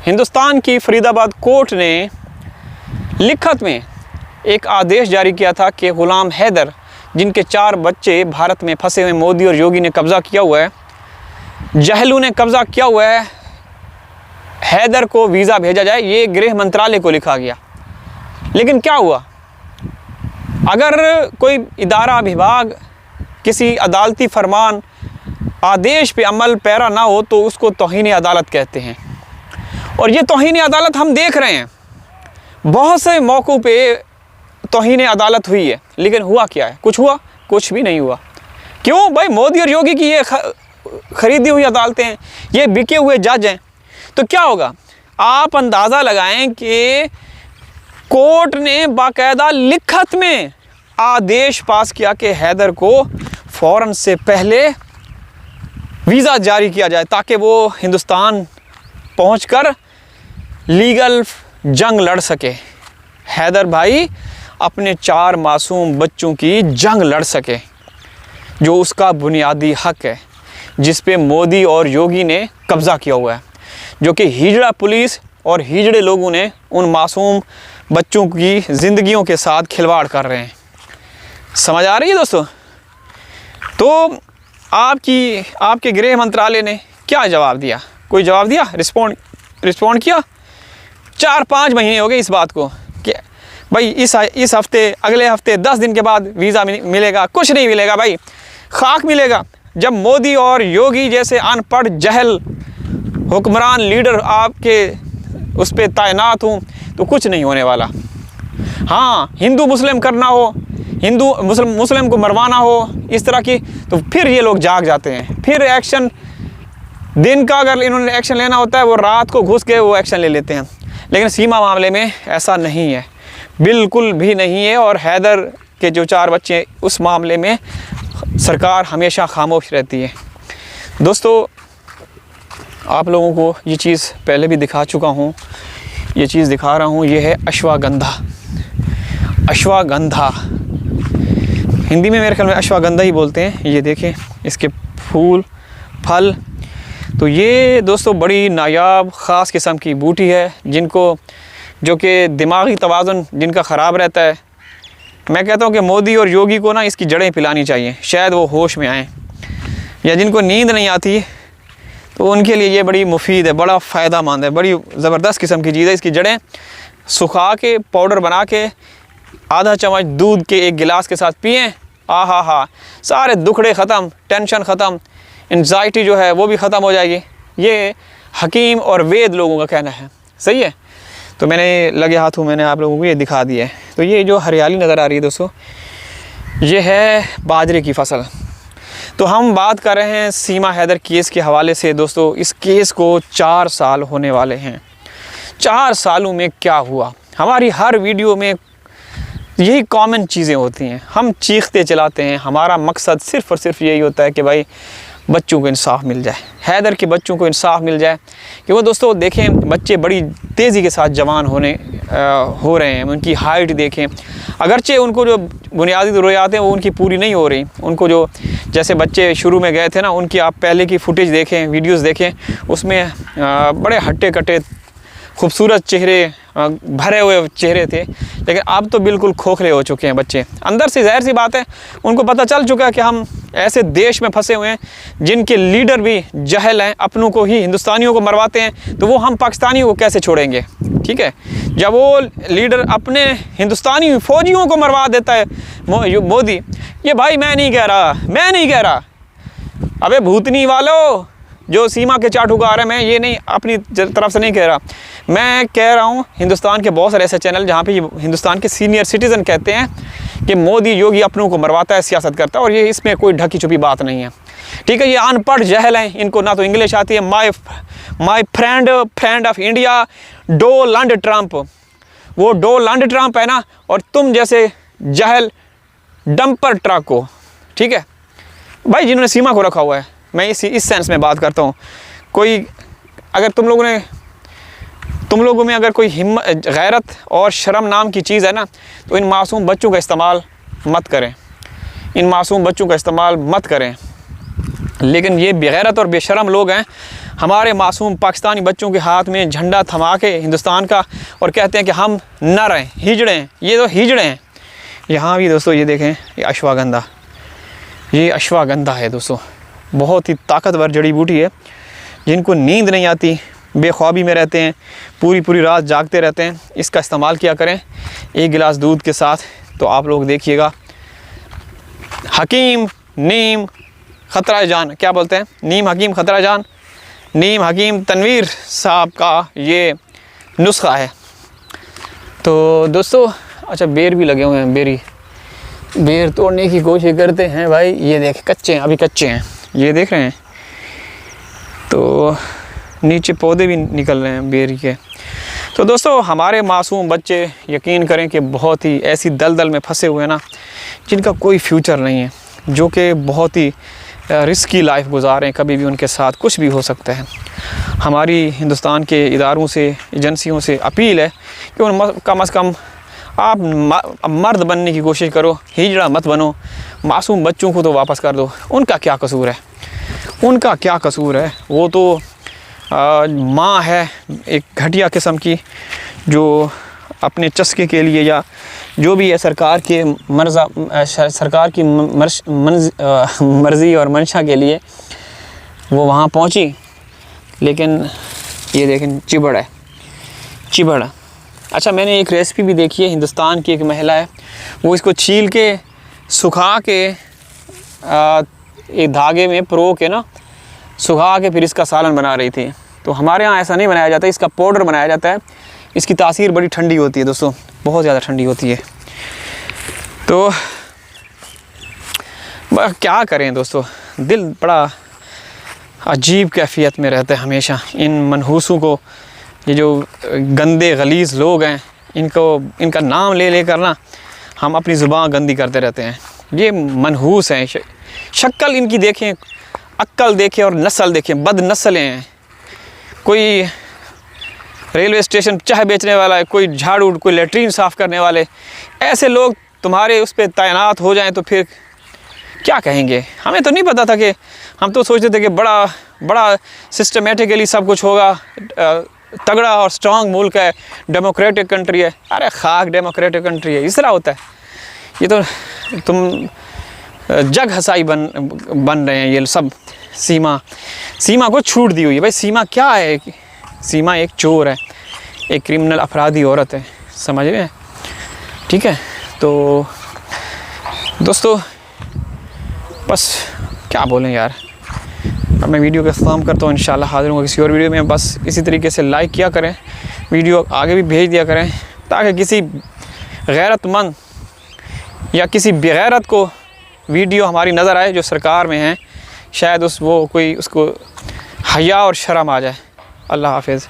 हिंदुस्तान की फरीदाबाद कोर्ट ने लिखत में एक आदेश जारी किया था कि ग़ुलाम हैदर, जिनके 4 बच्चे भारत में फंसे हुए मोदी और योगी ने कब्ज़ा किया हुआ है, जहलू ने कब्ज़ा किया हुआ है, हैदर को वीज़ा भेजा जाए। ये गृह मंत्रालय को लिखा गया। लेकिन क्या हुआ, अगर कोई इदारा विभाग किसी अदालती फरमान आदेश पे अमल पैरा ना हो तो उसको तौहीन अदालत कहते हैं। और ये तौहीन अदालत हम देख रहे हैं, बहुत से मौक़ों पे तौहीन अदालत हुई है, लेकिन हुआ क्या है? कुछ हुआ? कुछ भी नहीं हुआ। क्यों भाई? मोदी और योगी की ये ख़रीदी हुई अदालतें हैं, ये बिके हुए जज हैं। तो क्या होगा? आप अंदाज़ा लगाएं कि कोर्ट ने बाकायदा लिखत में आदेश पास किया कि हैदर को फ़ौरन से पहले वीज़ा जारी किया जाए ताकि वो हिंदुस्तान पहुंचकर लीगल जंग लड़ सके। हैदर भाई अपने 4 मासूम बच्चों की जंग लड़ सके, जो उसका बुनियादी हक है, जिस पे मोदी और योगी ने कब्ज़ा किया हुआ है, जो कि हिजड़ा पुलिस और हिजड़े लोगों ने उन मासूम बच्चों की ज़िंदगियों के साथ खिलवाड़ कर रहे हैं। समझ आ रही है दोस्तों? तो आपके गृह मंत्रालय ने क्या जवाब दिया? कोई जवाब दिया? रिस्पॉन्ड किया? 4-5 महीने हो गए इस बात को कि भाई इस हफ्ते, अगले हफ्ते, 10 दिन के बाद वीज़ा मिलेगा। कुछ नहीं मिलेगा भाई, खाक मिलेगा। जब मोदी और योगी जैसे अनपढ़ जहल हुक्मरान लीडर आपके उस पर तैनात हूँ तो कुछ नहीं होने वाला। हाँ, हिंदू मुस्लिम करना हो, हिंदू मुस्लिम को मरवाना हो, इस तरह की, तो फिर ये लोग जाग जाते हैं। फिर एक्शन, दिन का अगर इन्होंने एक्शन लेना होता है वो रात को घुस के वो एक्शन ले लेते हैं। लेकिन सीमा मामले में ऐसा नहीं है, बिल्कुल भी नहीं है। और हैदर के जो 4 बच्चे, उस मामले में सरकार हमेशा खामोश रहती है। दोस्तों, आप लोगों को ये चीज़ पहले भी दिखा चुका हूँ, ये चीज़ दिखा रहा हूँ। ये है अश्वगंधा। अश्वगंधा हिंदी में मेरे ख्याल में अश्वगंधा ही बोलते हैं। ये देखें इसके फूल, फल। तो ये दोस्तों बड़ी नायाब ख़ास किस्म की बूटी है, जो कि दिमागी तवाज़ुन जिनका ख़राब रहता है। मैं कहता हूँ कि मोदी और योगी को ना इसकी जड़ें पिलानी चाहिए, शायद वो होश में आएँ। या जिनको नींद नहीं आती तो उनके लिए ये बड़ी मुफीद है, बड़ा फ़ायदामंद है, बड़ी ज़बरदस्त किस्म की चीज़ है। इसकी जड़ें सुखा के पाउडर बना के आधा चम्मच दूध के 1 गिलास के साथ पिएँ। हा, सारे दुखड़े ख़त्म, टेंशन ख़त्म, एंजाइटी जो है वो भी ख़त्म हो जाएगी। ये हकीम और वेद लोगों का कहना है, सही है। तो मैंने लगे हाथों मैंने आप लोगों को ये दिखा दिया है। तो ये जो हरियाली नज़र आ रही है दोस्तों, ये है बाजरे की फसल। तो हम बात कर रहे हैं सीमा हैदर केस के हवाले से। दोस्तों, इस केस को 4 साल होने वाले हैं। 4 सालों में क्या हुआ? हमारी हर वीडियो में यही कॉमन चीज़ें होती हैं, हम चीखते चलाते हैं। हमारा मकसद सिर्फ़ और सिर्फ यही होता है कि भाई बच्चों को इंसाफ मिल जाए, हैदर के बच्चों को इंसाफ मिल जाए। कि वो दोस्तों देखें, बच्चे बड़ी तेज़ी के साथ जवान हो रहे हैं। उनकी हाइट देखें, अगरचे उनको जो बुनियादी ज़रूरियात हैं वो उनकी पूरी नहीं हो रही। उनको जो जैसे बच्चे शुरू में गए थे ना, उनकी आप पहले की फुटेज देखें, वीडियोस देखें, उसमें बड़े हट्टे कट्टे खूबसूरत चेहरे, भरे हुए चेहरे थे। लेकिन अब तो बिल्कुल खोखले हो चुके हैं बच्चे अंदर से। ज़ाहिर सी बात है, उनको पता चल चुका है कि हम ऐसे देश में फंसे हुए हैं जिनके लीडर भी जहल हैं, अपनों को ही, हिंदुस्तानियों को मरवाते हैं। तो वो हम पाकिस्तानियों को कैसे छोड़ेंगे? ठीक है, जब वो लीडर अपने हिंदुस्तानी फ़ौजियों को मरवा देता है मोदी, ये भाई मैं नहीं कह रहा। अबे भूतनी वालों जो सीमा के चाट उगा रहे हैं, मैं ये नहीं अपनी तरफ से नहीं कह रहा, मैं कह रहा हूँ हिंदुस्तान के बहुत सारे ऐसे चैनल जहाँ पे हिंदुस्तान के सीनियर सिटीज़न कहते हैं कि मोदी योगी अपनों को मरवाता है, सियासत करता है। और ये इसमें कोई ढकी छुपी बात नहीं है। ठीक है, ये अनपढ़ जहल हैं, इनको ना तो इंग्लिश आती है। My friend of India Donald Trump, वो डोनाल्ड ट्रंप है ना, और तुम जैसे जहल डंपर ट्रक हो। ठीक है भाई, जिन्होंने सीमा को रखा हुआ है। मैं इस सेंस में बात करता हूँ। कोई अगर तुम लोगों में अगर कोई हिम्मत, गैरत और शर्म नाम की चीज़ है ना, तो इन मासूम बच्चों का इस्तेमाल मत करें, इन मासूम बच्चों का इस्तेमाल मत करें। लेकिन ये बेगैरत और बेशरम लोग हैं, हमारे मासूम पाकिस्तानी बच्चों के हाथ में झंडा थमा के हिंदुस्तान का, और कहते हैं कि हम नर हैं, हिजड़े हैं। ये तो हिजड़े हैं। यहाँ भी दोस्तों ये देखें, ये अश्वगंधा, ये अश्वगंधा है दोस्तों, बहुत ही ताकतवर जड़ी बूटी है। जिनको नींद नहीं आती, बेख्वाबी में रहते हैं, पूरी रात जागते रहते हैं, इसका इस्तेमाल किया करें एक गिलास दूध के साथ। तो आप लोग देखिएगा, हकीम नीम ख़तरा जान, क्या बोलते हैं, नीम हकीम ख़तरा जान, नीम हकीम तनवीर साहब का ये नुस्खा है। तो दोस्तों अच्छा, बेर भी लगे हुए हैं, बेर तोड़ने की कोशिश करते हैं भाई। ये देख, कच्चे हैं, अभी कच्चे हैं, ये देख रहे हैं। तो नीचे पौधे भी निकल रहे हैं बेर के। तो दोस्तों हमारे मासूम बच्चे यकीन करें कि बहुत ही ऐसी दलदल में फंसे हुए हैं ना, जिनका कोई फ्यूचर नहीं है, जो कि बहुत ही रिस्की लाइफ गुजार रहे हैं। कभी भी उनके साथ कुछ भी हो सकता है। हमारी हिंदुस्तान के इदारों से, एजेंसियों से अपील है कि उन कम अज़ कम आप मर्द बनने की कोशिश करो, हिजड़ा मत बनो। मासूम बच्चों को तो वापस कर दो। उनका क्या कसूर है, उनका क्या कसूर है? वो तो माँ है एक घटिया किस्म की, जो अपने चस्के के लिए या जो भी है सरकार की मर्ज़ी और मंशा के लिए वो वहाँ पहुँची। लेकिन ये देखें, चिबड़ है, चिबड़। अच्छा, मैंने एक रेसिपी भी देखी है, हिंदुस्तान की एक महिला है, वो इसको छील के सुखा के एक धागे में प्रो के ना सुखा के फिर इसका सालन बना रही थी। तो हमारे यहाँ ऐसा नहीं बनाया जाता, इसका पाउडर बनाया जाता है। इसकी तासीर बड़ी ठंडी होती है दोस्तों, बहुत ज़्यादा ठंडी होती है। तो क्या करें दोस्तों, दिल बड़ा अजीब कैफियत में रहता है हमेशा। इन मनहूसों को, ये जो गंदे गलीज़ लोग हैं, इनका नाम ले कर ना हम अपनी ज़ुबान गंदी करते रहते हैं। ये मनहूस हैं, शक्ल इनकी देखें, अक्ल देखें और नस्ल देखें, बद नस्लें हैं। कोई रेलवे स्टेशन चाय बेचने वाला है, कोई झाड़ू, कोई लेटरीन साफ़ करने वाले, ऐसे लोग तुम्हारे उस पर तैनात हो जाएं तो फिर क्या कहेंगे? हमें तो नहीं पता था कि, हम तो सोचते थे कि बड़ा सिस्टमेटिकली सब कुछ होगा, तगड़ा और स्ट्रांग मुल्क है, डेमोक्रेटिक कंट्री है। अरे खाक डेमोक्रेटिक कंट्री है, इस तरह होता है। ये तो तुम जग हसाई बन रहे हैं ये सब। सीमा को छूट दी हुई है भाई। सीमा क्या है? सीमा एक चोर है, एक क्रिमिनल अपराधी औरत है, समझ रहे हैं? ठीक है, तो दोस्तों बस क्या बोलें यार। अब मैं वीडियो का इख्तिताम करता हूँ, इंशाल्लाह हाज़िर हूँ किसी और वीडियो में। बस इसी तरीके से लाइक किया करें, वीडियो आगे भी भेज दिया करें, ताकि किसी गैरतमंद या किसी बेगैरत को वीडियो हमारी नज़र आए जो सरकार में हैं, शायद उसको हया और शर्म आ जाए। अल्लाह हाफ़िज़।